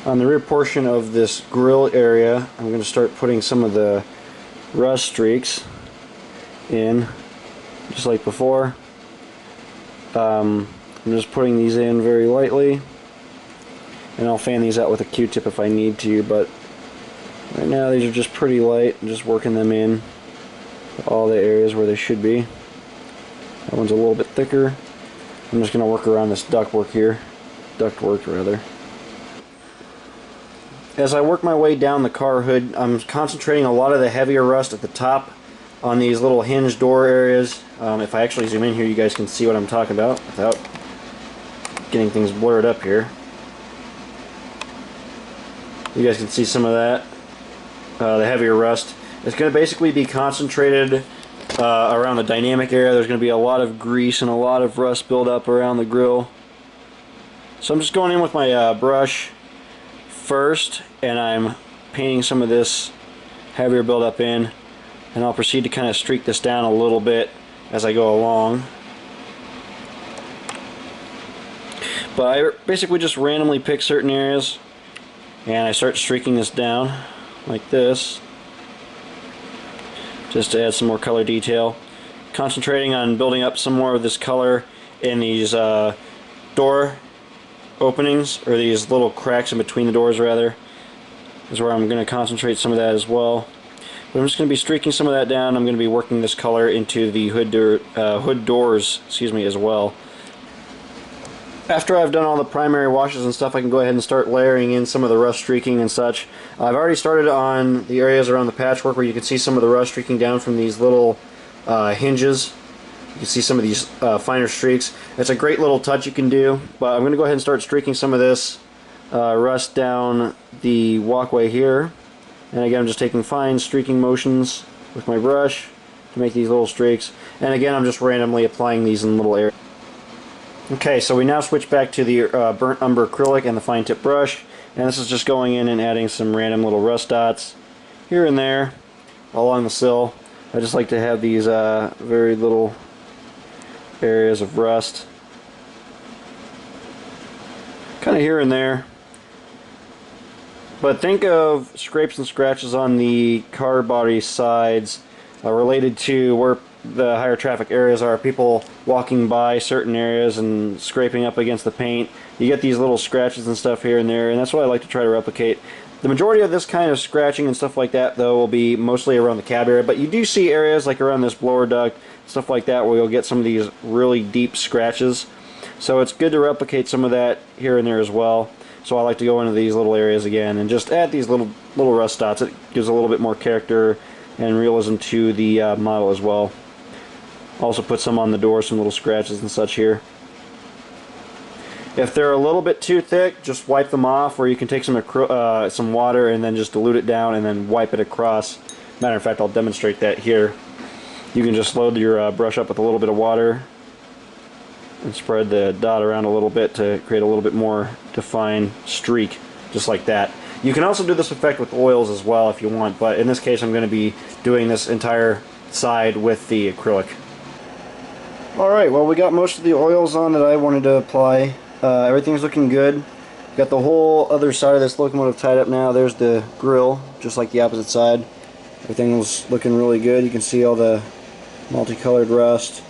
On the rear portion of this grill area, I'm going to start putting some of the rust streaks in, just like before. I'm just putting these in very lightly, and I'll fan these out with a Q-tip if I need to, but right now these are just pretty light. I'm just working them in all the areas where they should be. That one's a little bit thicker. I'm just going to work around this ductwork here. Ductwork rather. As I work my way down the car hood, I'm concentrating a lot of the heavier rust at the top on these little hinge door areas. If I actually zoom in here, you guys can see what I'm talking about without getting things blurred up here. You guys can see some of that, the heavier rust. It's going to basically be concentrated around the dynamic area. There's going to be a lot of grease and a lot of rust buildup around the grill. So I'm just going in with my brush first, and I'm painting some of this heavier buildup in, and I'll proceed to kind of streak this down a little bit as I go along. But I basically just randomly pick certain areas and I start streaking this down like this, just to add some more color detail, concentrating on building up some more of this color in these door openings, or these little cracks in between the doors rather, is where I'm going to concentrate some of that as well. But I'm just going to be streaking some of that down. I'm going to be working this color into the hood doors, excuse me, as well. After I've done all the primary washes and stuff, I can go ahead and start layering in some of the rust streaking and such. I've already started on the areas around the patchwork where you can see some of the rust streaking down from these little hinges. You can see some of these finer streaks. It's a great little touch you can do, but I'm going to go ahead and start streaking some of this rust down the walkway here. And again, I'm just taking fine streaking motions with my brush to make these little streaks. And again, I'm just randomly applying these in little areas. Okay, so we now switch back to the burnt umber acrylic and the fine tip brush. And this is just going in and adding some random little rust dots here and there along the sill. I just like to have these very little areas of rust kind of here and there, but think of scrapes and scratches on the car body sides related to where the higher traffic areas are, people walking by certain areas and scraping up against the paint. You get these little scratches and stuff here and there, and that's what I like to try to replicate. The majority of this kind of scratching and stuff like that, though, will be mostly around the cab area, but you do see areas like around this blower duct, stuff like that, where you'll get some of these really deep scratches. So it's good to replicate some of that here and there as well. So I like to go into these little areas again and just add these little rust dots. It gives a little bit more character and realism to the model as well. Also put some on the door, some little scratches and such here. If they're a little bit too thick, just wipe them off, or you can take some water and then just dilute it down and then wipe it across. Matter of fact, I'll demonstrate that here. You can just load your brush up with a little bit of water and spread the dot around a little bit to create a little bit more defined streak, just like that. You can also do this effect with oils as well if you want, but in this case I'm going to be doing this entire side with the acrylic. Alright, well, we got most of the oils on that I wanted to apply. Everything's looking good. Got the whole other side of this locomotive tied up now. There's the grill, just like the opposite side. Everything's looking really good. You can see all the multicolored rust.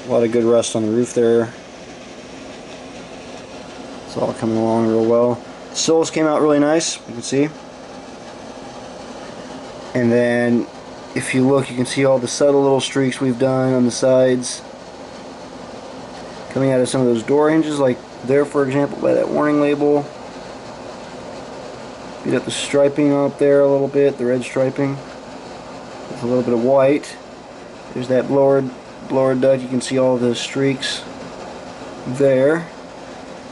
A lot of good rust on the roof there. It's all coming along real well. The sills came out really nice, you can see. And then if you look, you can see all the subtle little streaks we've done on the sides coming out of some of those door hinges, like there, for example, by that warning label. Beat up the striping up there a little bit, the red striping with a little bit of white. There's that blower duct. You can see all the streaks there.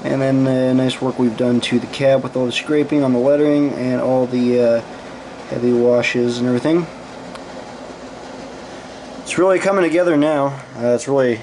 And then the nice work we've done to the cab with all the scraping on the lettering and all the heavy washes and everything. It's really coming together now. It's really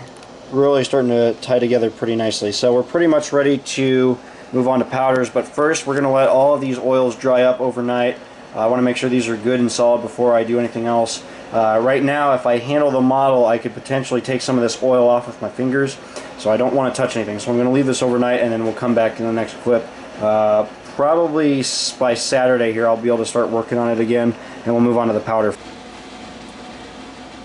starting to tie together pretty nicely. So we're pretty much ready to move on to powders, but first we're going to let all of these oils dry up overnight. I want to make sure these are good and solid before I do anything else. Right now, if I handle the model, I could potentially take some of this oil off with my fingers, so I don't want to touch anything. So I'm going to leave this overnight, and then we'll come back in the next clip Probably by Saturday here I'll be able to start working on it again, and we'll move on to the powder.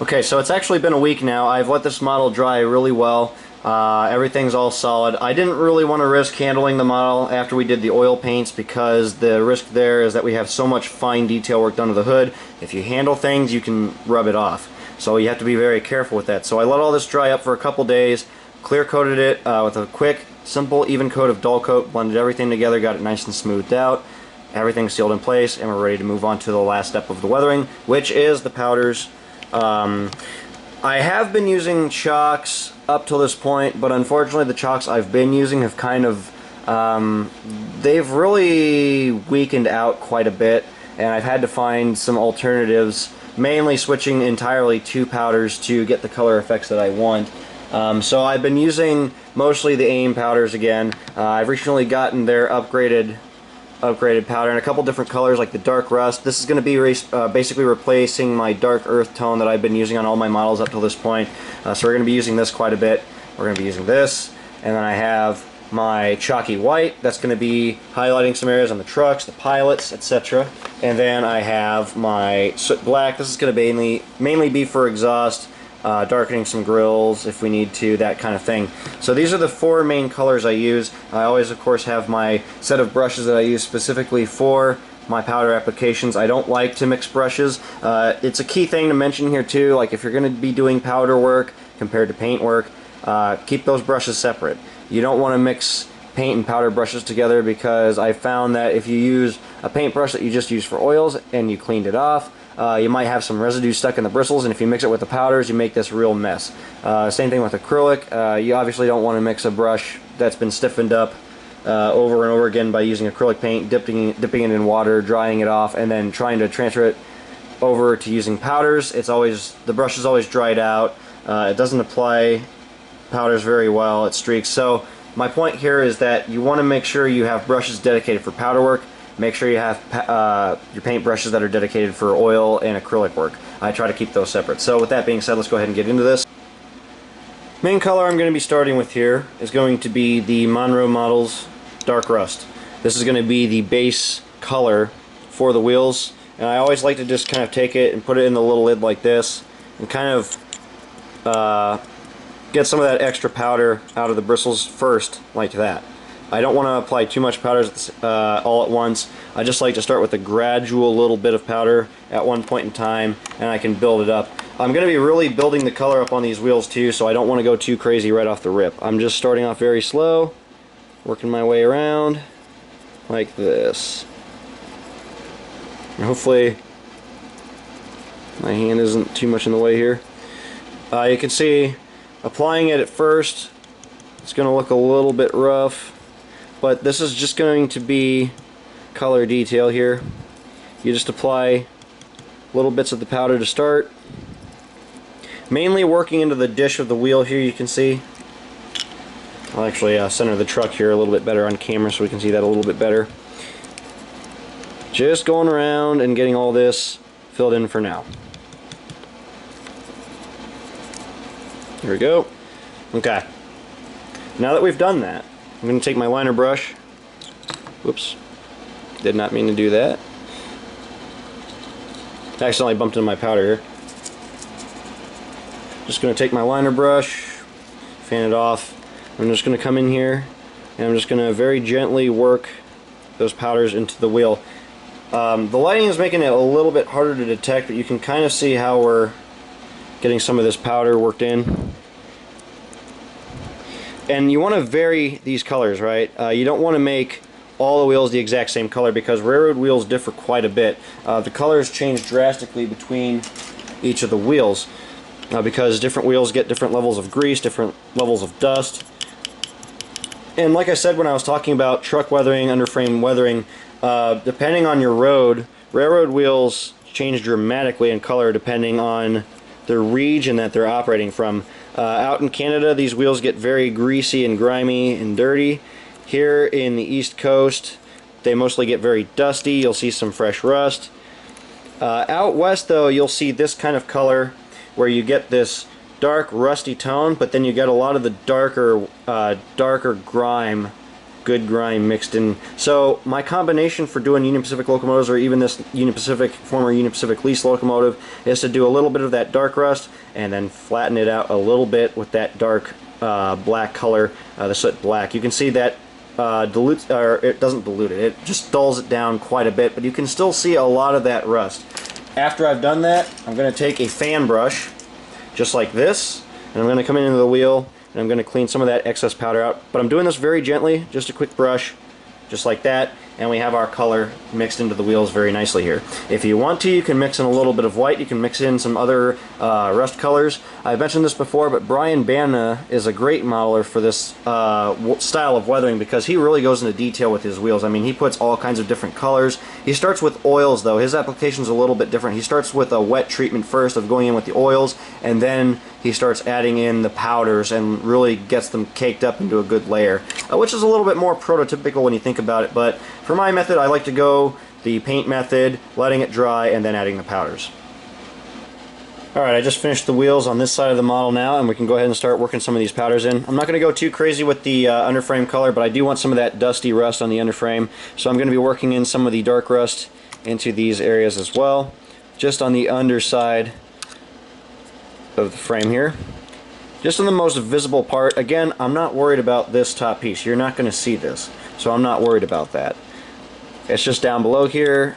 Okay, so it's actually been a week now. I've let this model dry really well. Everything's all solid. I didn't really want to risk handling the model after we did the oil paints, because the risk there is that we have so much fine detail work done to the hood. If you handle things, you can rub it off. So you have to be very careful with that. So I let all this dry up for a couple days, clear coated it with a quick, simple, even coat of dull coat, blended everything together, got it nice and smoothed out. Everything's sealed in place, and we're ready to move on to the last step of the weathering, which is the powders. I have been using chalks up till this point, but unfortunately the chalks I've been using have kind of, they've really weakened out quite a bit, and I've had to find some alternatives, mainly switching entirely to powders to get the color effects that I want. So I've been using mostly the AIM powders again. I've recently gotten their upgraded powder in a couple different colors, like the dark rust. This is going to be basically replacing my dark earth tone that I've been using on all my models up till this point. So we're going to be using this quite a bit. We're going to be using this, and then I have my chalky white that's going to be highlighting some areas on the trucks, the pilots, etc. And then I have my soot black. This is going to mainly be for exhaust, darkening some grills if we need to, that kind of thing. So these are the four main colors I use. I always, of course, have my set of brushes that I use specifically for my powder applications. I don't like to mix brushes. It's a key thing to mention here too, like if you're going to be doing powder work compared to paint work, keep those brushes separate. You don't want to mix paint and powder brushes together, because I found that if you use a paint brush that you just use for oils and you cleaned it off, you might have some residue stuck in the bristles, and if you mix it with the powders, you make this real mess. Same thing with acrylic. You obviously don't want to mix a brush that's been stiffened up over and over again by using acrylic paint, dipping it in water, drying it off, and then trying to transfer it over to using powders. The brush is always dried out. It doesn't apply powders very well. It streaks. So my point here is that you want to make sure you have brushes dedicated for powder work. Make sure you have your paint brushes that are dedicated for oil and acrylic work. I try to keep those separate. So with that being said, let's go ahead and get into this. Main color I'm going to be starting with here is going to be the Monroe Models Dark Rust. This is going to be the base color for the wheels, and I always like to just kind of take it and put it in the little lid like this and kind of get some of that extra powder out of the bristles first, like that. I don't want to apply too much powder all at once. I just like to start with a gradual little bit of powder at one point in time, and I can build it up. I'm going to be really building the color up on these wheels too, so I don't want to go too crazy right off the rip. I'm just starting off very slow, working my way around like this. And hopefully my hand isn't too much in the way here. You can see applying it at first, it's going to look a little bit rough. But this is just going to be color detail here. You just apply little bits of the powder to start. Mainly working into the dish of the wheel here, you can see. I'll actually center the truck here a little bit better on camera so we can see that a little bit better. Just going around and getting all this filled in for now. Here we go. Okay. Now that we've done that, I'm going to take my liner brush. Whoops. Did not mean to do that. I accidentally bumped into my powder here. Just going to take my liner brush, fan it off. I'm just going to come in here and I'm just going to very gently work those powders into the wheel. The lighting is making it a little bit harder to detect, but you can kind of see how we're getting some of this powder worked in. And you want to vary these colors, right? You don't want to make all the wheels the exact same color, because railroad wheels differ quite a bit. The colors change drastically between each of the wheels because different wheels get different levels of grease, different levels of dust. And like I said when I was talking about truck weathering, underframe weathering, depending on your road, railroad wheels change dramatically in color depending on the region that they're operating from. Out in Canada, these wheels get very greasy and grimy and dirty. Here in the East Coast, they mostly get very dusty. You'll see some fresh rust. Out west, though, you'll see this kind of color where you get this dark rusty tone, but then you get a lot of the darker grime good grime mixed in. So my combination for doing Union Pacific locomotives, or even this former Union Pacific lease locomotive, is to do a little bit of that dark rust and then flatten it out a little bit with that dark black color, the soot black. You can see that dilutes, or it doesn't dilute it, it just dulls it down quite a bit, but you can still see a lot of that rust. After I've done that, I'm going to take a fan brush, just like this, and I'm going to come into the wheel, and I'm going to clean some of that excess powder out. But I'm doing this very gently, just a quick brush, just like that, and we have our color mixed into the wheels very nicely here. If you want to, you can mix in a little bit of white, you can mix in some other rust colors. I've mentioned this before, but Brian Banna is a great modeler for this style of weathering, because he really goes into detail with his wheels. I mean, he puts all kinds of different colors. He starts with oils, though. His application's a little bit different. He starts with a wet treatment first, of going in with the oils, and then he starts adding in the powders and really gets them caked up into a good layer, which is a little bit more prototypical when you think about it. But for my method, I like to go the paint method, letting it dry, and then adding the powders. Alright, I just finished the wheels on this side of the model now, and we can go ahead and start working some of these powders in. I'm not going to go too crazy with the underframe color, but I do want some of that dusty rust on the underframe, so I'm going to be working in some of the dark rust into these areas as well, just on the underside of the frame here. Just on the most visible part. Again, I'm not worried about this top piece. You're not going to see this, so I'm not worried about that. It's just down below here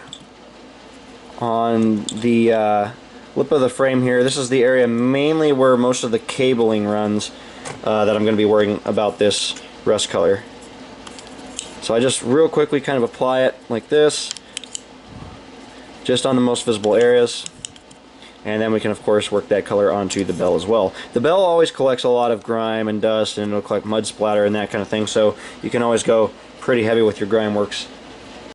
on the lip of the frame here. This is the area mainly where most of the cabling runs that I'm going to be worrying about this rust color. So I just real quickly kind of apply it like this, just on the most visible areas. And then we can, of course, work that color onto the bell as well. The bell always collects a lot of grime and dust, and it'll collect mud splatter and that kind of thing, so you can always go pretty heavy with your grime works